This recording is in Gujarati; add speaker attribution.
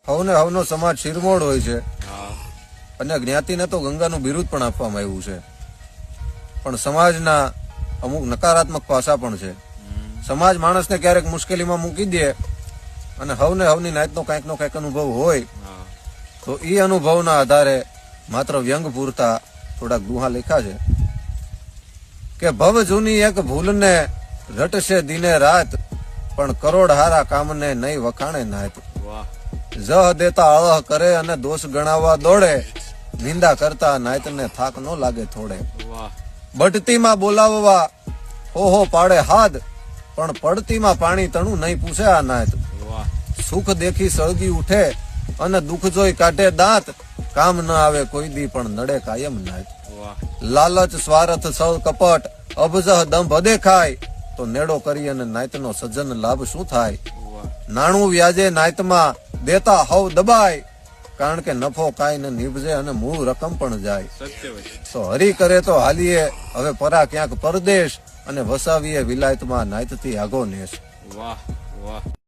Speaker 1: હવને હવનો સમાજ શિરમોડ હોય છે અને જ્ઞાતિને તો ગંગાનું બિરુદ પણ આપવામાં આવ્યું છે. પણ સમાજના અમુક નકારાત્મક પાસા પણ છે. સમાજ માણસને ક્યારેક મુશ્કેલીમાં મૂકી દે અને હવને હવની નાતનો કંઈક અનુભવ હોય તો એ અનુભવના આધારે માત્ર વ્યંગ પૂરતા થોડાક દુહા લખ્યા છે કે ભવ જૂની એક ભૂલને રટશે દિને રાત, પણ કરોડ હારા કામને નહીં વખાણે નાત. જહ દેતા અળહ કરે અને દોષ ગણાવવા દોડે, નિંદા કરતા નાયતને થાક નો લાગે થોડે. બઢતીમાં બોલાવવા હો પાડે હાથ, પણ પડતીમાં પાણી તણું નહીં પૂછે આ નાયત. સુખ દેખી સળગી ઉઠે અને દુઃખ જોઈ કાઢે દાંત, કામ ન આવે કોઈ દી પણ નડે કાયમ નાયત. લાલચ સ્વાર્થ સૌ કપટ અબજહ દંભ દેખાય, તો નેડો કરી અને નાયતનો સજ્જન લાભ શું થાય. નાણું વ્યાજે નાયતમાં દેતા હવ દબાય, કારણ કે નફો કાંઈ ન નીપજે અને મૂળ રકમ પણ જાય. તો હરી કરે તો હાલીએ હવે પરા ક્યાંક પરદેશ, અને વસાવીએ વિલાયતમાં નાયતથી આગો નેશ.
Speaker 2: વાહ વાહ.